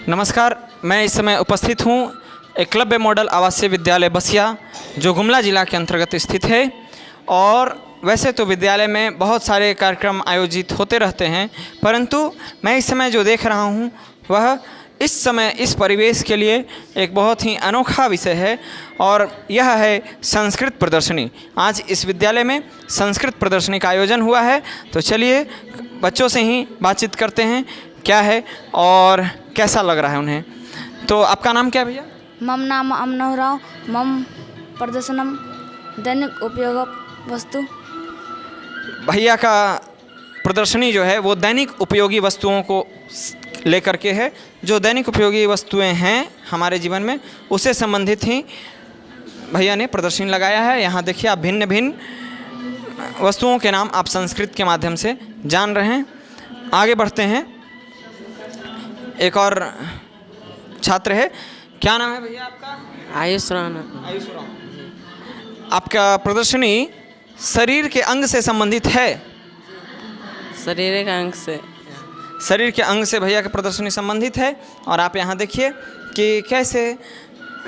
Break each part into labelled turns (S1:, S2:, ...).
S1: नमस्कार, मैं इस समय उपस्थित हूँ एकलव्य मॉडल आवासीय विद्यालय बसिया, जो गुमला जिला के अंतर्गत स्थित है। और वैसे तो विद्यालय में बहुत सारे कार्यक्रम आयोजित होते रहते हैं, परंतु मैं इस समय जो देख रहा हूँ वह इस समय इस परिवेश के लिए एक बहुत ही अनोखा विषय है, और यह है संस्कृत प्रदर्शनी। आज इस विद्यालय में संस्कृत प्रदर्शनी का आयोजन हुआ है, तो चलिए बच्चों से ही बातचीत करते हैं क्या है और कैसा लग रहा है उन्हें। तो आपका नाम क्या है भैया?
S2: मम नाम अमनोहराव। मम प्रदर्शनम दैनिक उपयोग वस्तु।
S1: भैया का प्रदर्शनी जो है वो दैनिक उपयोगी वस्तुओं को लेकर के है। जो दैनिक उपयोगी वस्तुएं हैं हमारे जीवन में, उससे संबंधित ही भैया ने प्रदर्शनी लगाया है। यहाँ देखिए आप भिन्न भिन्न वस्तुओं के नाम आप संस्कृत के माध्यम से जान रहे हैं। आगे बढ़ते हैं, एक और छात्र है। क्या नाम है भैया आपका?
S3: आयुष राणा।
S1: आयुष राणा। आपका प्रदर्शनी शरीर के अंग से संबंधित है?
S3: शरीर का अंग से।
S1: शरीर के अंग से भैया की प्रदर्शनी संबंधित है। और आप यहाँ देखिए कि कैसे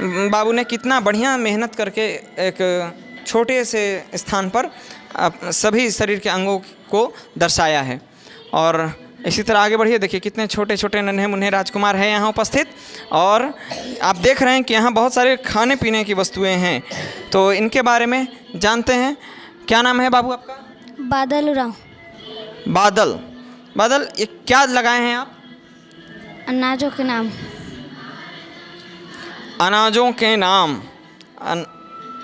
S1: बाबू ने कितना बढ़िया मेहनत करके एक छोटे से स्थान पर सभी शरीर के अंगों को दर्शाया है। और इसी तरह आगे बढ़िए, देखिए कितने छोटे छोटे नन्हे मुन्ने राजकुमार हैं यहाँ उपस्थित। और आप देख रहे हैं कि यहाँ बहुत सारे खाने पीने की वस्तुएं हैं, तो इनके बारे में जानते हैं। क्या नाम है बाबू आपका?
S2: बादल राव।
S1: बादल। बादल, ये क्या लगाए हैं आप?
S2: अनाजों के नाम।
S1: अनाजों के नाम।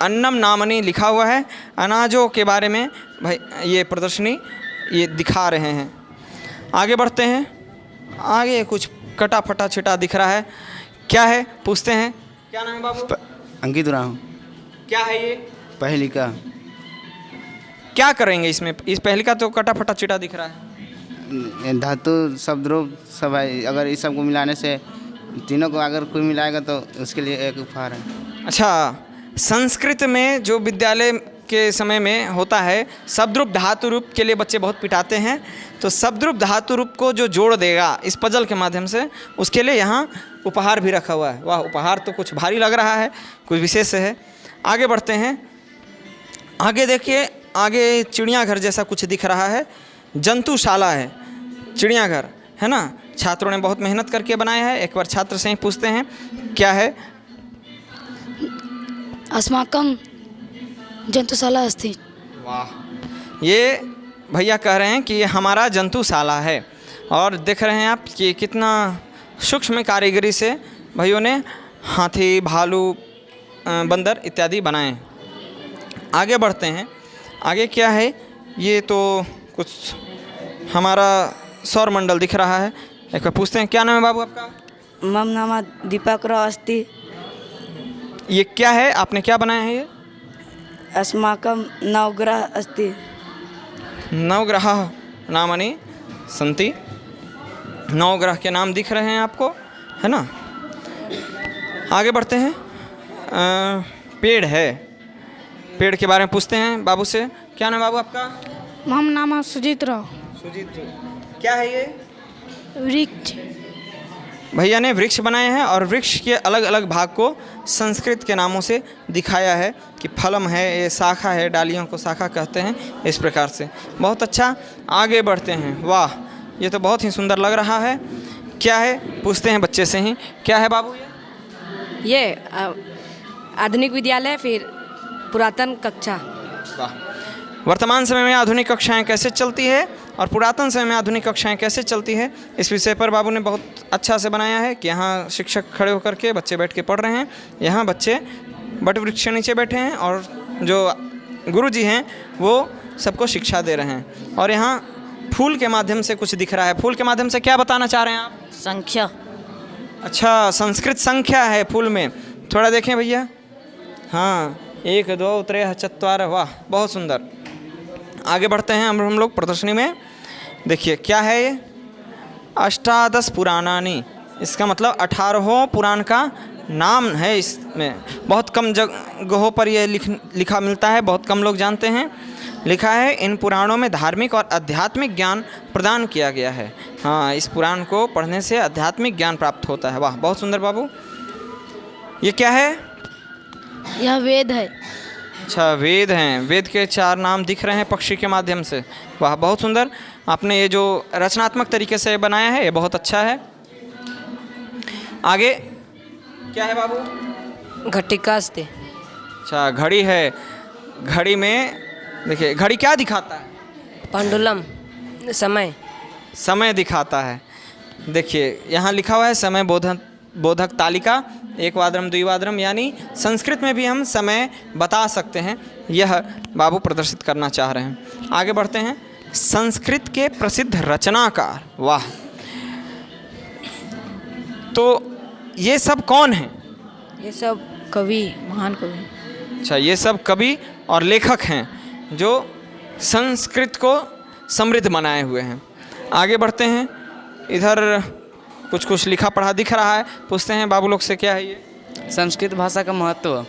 S1: अन्नम नामनी लिखा हुआ है। अनाजों के बारे में भाई ये प्रदर्शनी ये दिखा रहे हैं। आगे बढ़ते हैं। आगे कुछ कटा फटा छिटा दिख रहा है, क्या है पूछते हैं। क्या नाम है बाबू?
S4: अंकित राव।
S1: क्या है ये?
S4: पहलिका।
S1: क्या करेंगे इसमें? इस पहलिका तो कटा फटा छिटा दिख रहा है।
S4: धातु शब्द रूप सब है, अगर इस सब को मिलाने से तीनों को अगर कोई मिलाएगा तो उसके लिए एक उपहार है।
S1: अच्छा, संस्कृत में जो विद्यालय के समय में होता है, शब्दरूप धातु रूप के लिए बच्चे बहुत पिटाते हैं, तो शब्दरूप धातु रूप को जो जोड़ देगा इस पजल के माध्यम से, उसके लिए यहाँ उपहार भी रखा हुआ है। वाह, उपहार तो कुछ भारी लग रहा है, कुछ विशेष है। आगे बढ़ते हैं। आगे देखिए, आगे चिड़ियाघर जैसा कुछ दिख रहा है। जंतुशाला है, चिड़ियाघर है ना। छात्रों ने बहुत मेहनत करके बनाया है। एक बार छात्र से ही पूछते हैं क्या है।
S2: अस्माकं जंतुशाला अस्ति।
S1: वाह, ये भैया कह रहे हैं कि ये हमारा जंतुशाला है। और देख रहे हैं आप कि कितना सूक्ष्म कारीगरी से भाइयों ने हाथी, भालू, बंदर इत्यादि बनाए। आगे बढ़ते हैं। आगे क्या है? ये तो कुछ हमारा सौर मंडल दिख रहा है। एक बार पूछते हैं, क्या नाम है बाबू आपका?
S3: मम नाम दीपक राव अस्ति।
S1: ये क्या है? आपने क्या बनाया है ये?
S3: अस्माकं नवग्रह अस्ति।
S1: नवग्रह नामनि सन्ति। नवग्रह के नाम दिख रहे हैं आपको, है ना। आगे बढ़ते हैं। पेड़ है, पेड़ के बारे में पूछते हैं बाबू से। क्या नाम है बाबू आपका?
S2: मम नाम सुजीत राव।
S1: सुजीत। क्या है ये?
S2: वृक्ष।
S1: भैया ने वृक्ष बनाए हैं, और वृक्ष के अलग अलग भाग को संस्कृत के नामों से दिखाया है कि फलम है, ये शाखा है, डालियों को शाखा कहते हैं, इस प्रकार से। बहुत अच्छा। आगे बढ़ते हैं। वाह, ये तो बहुत ही सुंदर लग रहा है। क्या है पूछते हैं बच्चे से ही। क्या है बाबू
S3: ये आधुनिक विद्यालय, फिर पुरातन कक्षा।
S1: वाह, वर्तमान समय में आधुनिक कक्षाएं कैसे चलती है और पुरातन समय में आधुनिक कक्षाएं कैसे चलती है, इस विषय पर बाबू ने बहुत अच्छा से बनाया है कि यहाँ शिक्षक खड़े होकर के बच्चे बैठ के पढ़ रहे हैं। यहाँ बच्चे बट वृक्ष के नीचे बैठे हैं, और जो गुरुजी हैं वो सबको शिक्षा दे रहे हैं। और यहाँ फूल के माध्यम से कुछ दिख रहा है। फूल के माध्यम से क्या बताना चाह रहे हैं आप?
S3: संख्या।
S1: अच्छा, संस्कृत संख्या है फूल में। थोड़ा देखें भैया। हाँ, 1 2 3 4। वाह, बहुत सुंदर। आगे बढ़ते हैं हम लोग प्रदर्शनी में। देखिए क्या है ये? अष्टादश पुराणानि। इसका मतलब 18 पुराण का नाम है। इसमें बहुत कम जगहों पर ये लिखा मिलता है, बहुत कम लोग जानते हैं। लिखा है इन पुराणों में धार्मिक और आध्यात्मिक ज्ञान प्रदान किया गया है। हाँ, इस पुराण को पढ़ने से आध्यात्मिक ज्ञान प्राप्त होता है। वाह, बहुत सुंदर बाबू। ये क्या है?
S2: यह वेद है।
S1: अच्छा, वेद हैं। वेद के 4 नाम दिख रहे हैं पक्षी के माध्यम से। वाह, बहुत सुंदर। आपने ये जो रचनात्मक तरीके से बनाया है ये बहुत अच्छा है। आगे क्या है बाबू?
S3: घटिका अस्ति।
S1: अच्छा, घड़ी है। घड़ी में देखिए, घड़ी क्या दिखाता है?
S3: पांडुलम, समय।
S1: समय दिखाता है। देखिए यहाँ लिखा हुआ है समय बोधक तालिका, एकवाद्रम द्विवाद्रम, यानी संस्कृत में भी हम समय बता सकते हैं। यह बाबू प्रदर्शित करना चाह रहे हैं। आगे बढ़ते हैं। संस्कृत के प्रसिद्ध रचनाकार। वाह, तो ये सब कौन हैं?
S3: ये सब कवि, महान कवि।
S1: अच्छा, ये सब कवि और लेखक हैं जो संस्कृत को समृद्ध बनाए हुए हैं। आगे बढ़ते हैं। इधर कुछ लिखा पढ़ा दिख रहा है। पूछते हैं बाबू लोग से, क्या है ये?
S5: संस्कृत भाषा का महत्व।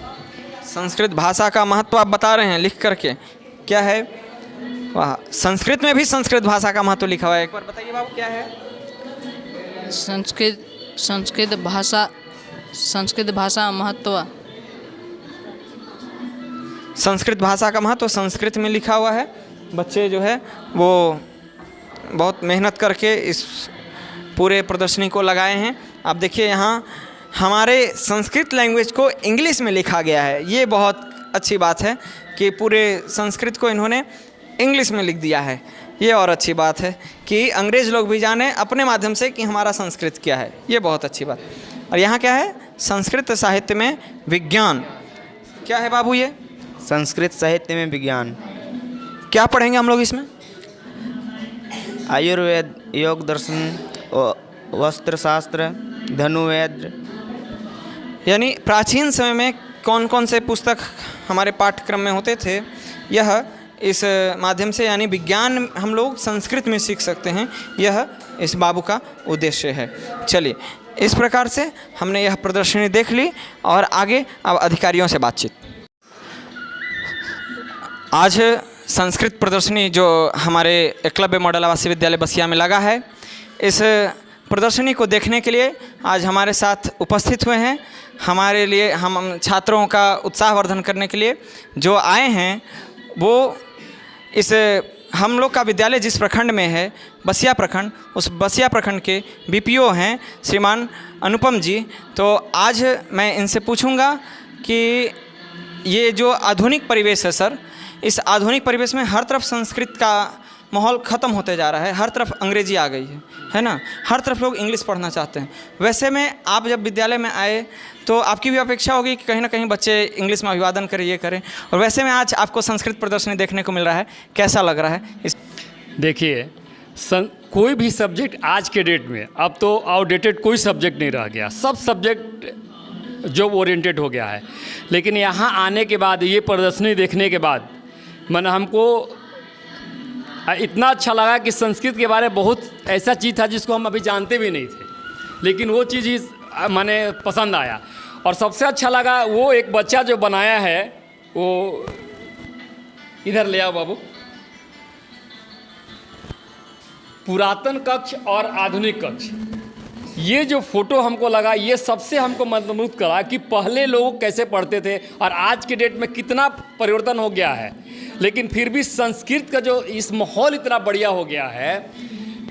S1: संस्कृत भाषा का महत्व आप बता रहे हैं लिख करके। क्या है? वाह, संस्कृत में भी संस्कृत भाषा का महत्व लिखा हुआ है। एक बार बताइए बाबू, क्या है?
S5: संस्कृत भाषा महत्व।
S1: संस्कृत भाषा का महत्व संस्कृत में लिखा हुआ है। बच्चे जो है वो बहुत मेहनत करके इस पूरे प्रदर्शनी को लगाए हैं। आप देखिए यहाँ हमारे संस्कृत लैंग्वेज को इंग्लिश में लिखा गया है। ये बहुत अच्छी बात है कि पूरे संस्कृत को इन्होंने इंग्लिश में लिख दिया है। ये और अच्छी बात है कि अंग्रेज़ लोग भी जाने अपने माध्यम से कि हमारा संस्कृत क्या है। ये बहुत अच्छी बात। और यहाँ क्या है? संस्कृत साहित्य में विज्ञान। क्या है बाबू ये?
S4: संस्कृत साहित्य में विज्ञान।
S1: क्या पढ़ेंगे हम लोग इसमें?
S4: आयुर्वेद, योग दर्शन, वस्त्रशास्त्र, धनुर्वेद।
S1: यानी प्राचीन समय में कौन कौन से पुस्तक हमारे पाठ्यक्रम में होते थे, यह इस माध्यम से यानी विज्ञान हम लोग संस्कृत में सीख सकते हैं। यह इस बाबू का उद्देश्य है। चलिए, इस प्रकार से हमने यह प्रदर्शनी देख ली और आगे अब अधिकारियों से बातचीत। आज संस्कृत प्रदर्शनी जो हमारे एकलव्य मॉडल आवासीय विद्यालय बसिया में लगा है, इस प्रदर्शनी को देखने के लिए आज हमारे साथ उपस्थित हुए हैं। हमारे लिए हम छात्रों का उत्साहवर्धन करने के लिए जो आए हैं वो इस हम लोग का विद्यालय जिस प्रखंड में है, बसिया प्रखंड, उस बसिया प्रखंड के बीपीओ हैं श्रीमान अनुपम जी। तो आज मैं इनसे पूछूंगा कि ये जो आधुनिक परिवेश है सर, इस आधुनिक परिवेश में हर तरफ संस्कृत का माहौल ख़त्म होते जा रहा है। हर तरफ अंग्रेजी आ गई है ना? हर तरफ लोग इंग्लिश पढ़ना चाहते हैं। वैसे में आप जब विद्यालय में आए तो आपकी भी अपेक्षा होगी कि कहीं ना कहीं बच्चे इंग्लिश में अभिवादन करें, ये करें। और वैसे में आज आपको संस्कृत प्रदर्शनी देखने को मिल रहा है, कैसा लग रहा है?
S6: देखिए, कोई भी सब्जेक्ट आज के डेट में अब तो आउटडेटेड कोई सब्जेक्ट नहीं रह गया। सब सब्जेक्ट जॉब ओरिएंटेड हो गया है। लेकिन यहाँ आने के बाद, ये प्रदर्शनी देखने के बाद मैंने हमको इतना अच्छा लगा कि संस्कृत के बारे में बहुत ऐसा चीज़ था जिसको हम अभी जानते भी नहीं थे, लेकिन वो चीज़ ही मैंने पसंद आया। और सबसे अच्छा लगा वो एक बच्चा जो बनाया है, वो इधर ले आओ बाबू, पुरातन कक्ष और आधुनिक कक्ष। ये जो फोटो हमको लगा, ये सबसे हमको मंत्रमुग्ध करा कि पहले लोग कैसे पढ़ते थे और आज के डेट में कितना परिवर्तन हो गया है। लेकिन फिर भी संस्कृत का जो इस माहौल इतना बढ़िया हो गया है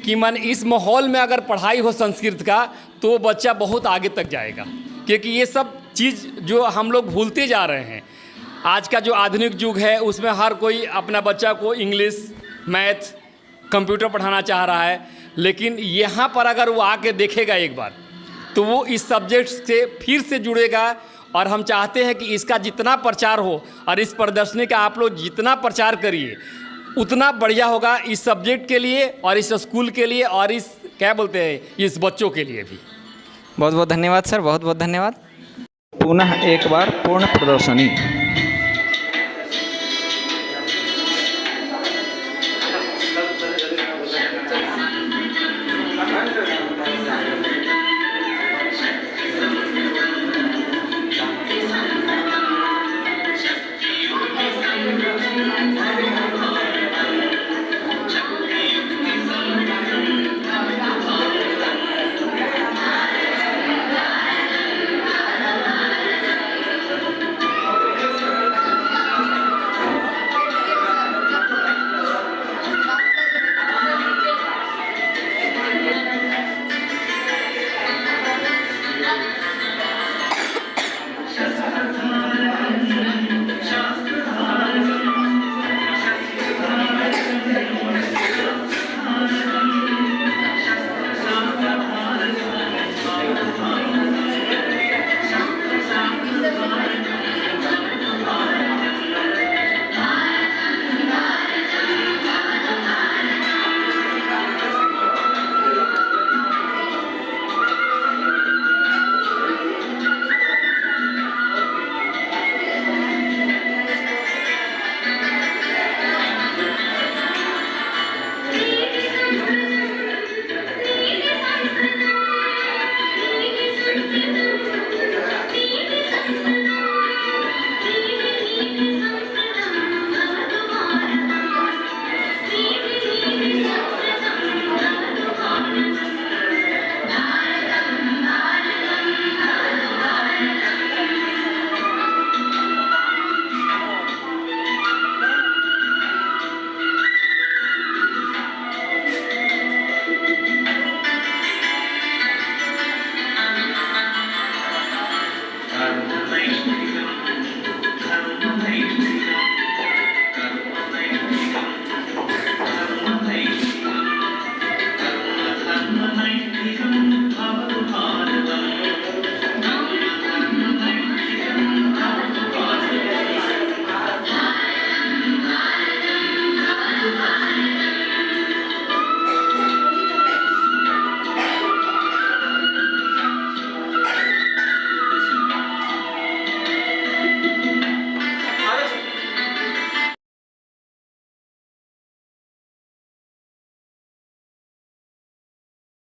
S6: कि मन इस माहौल में अगर पढ़ाई हो संस्कृत का तो बच्चा बहुत आगे तक जाएगा। क्योंकि ये सब चीज़ जो हम लोग भूलते जा रहे हैं, आज का जो आधुनिक युग है उसमें हर कोई अपना बच्चा को इंग्लिश, मैथ, कंप्यूटर पढ़ाना चाह रहा है। लेकिन यहाँ पर अगर वो आके देखेगा एक बार तो वो इस सब्जेक्ट से फिर से जुड़ेगा। और हम चाहते हैं कि इसका जितना प्रचार हो और इस प्रदर्शनी का आप लोग जितना प्रचार करिए उतना बढ़िया होगा इस सब्जेक्ट के लिए और इस स्कूल के लिए और इस क्या बोलते हैं इस बच्चों के लिए भी।
S1: बहुत बहुत धन्यवाद सर, बहुत बहुत धन्यवाद। पुनः एक बार पूर्ण प्रदर्शनी।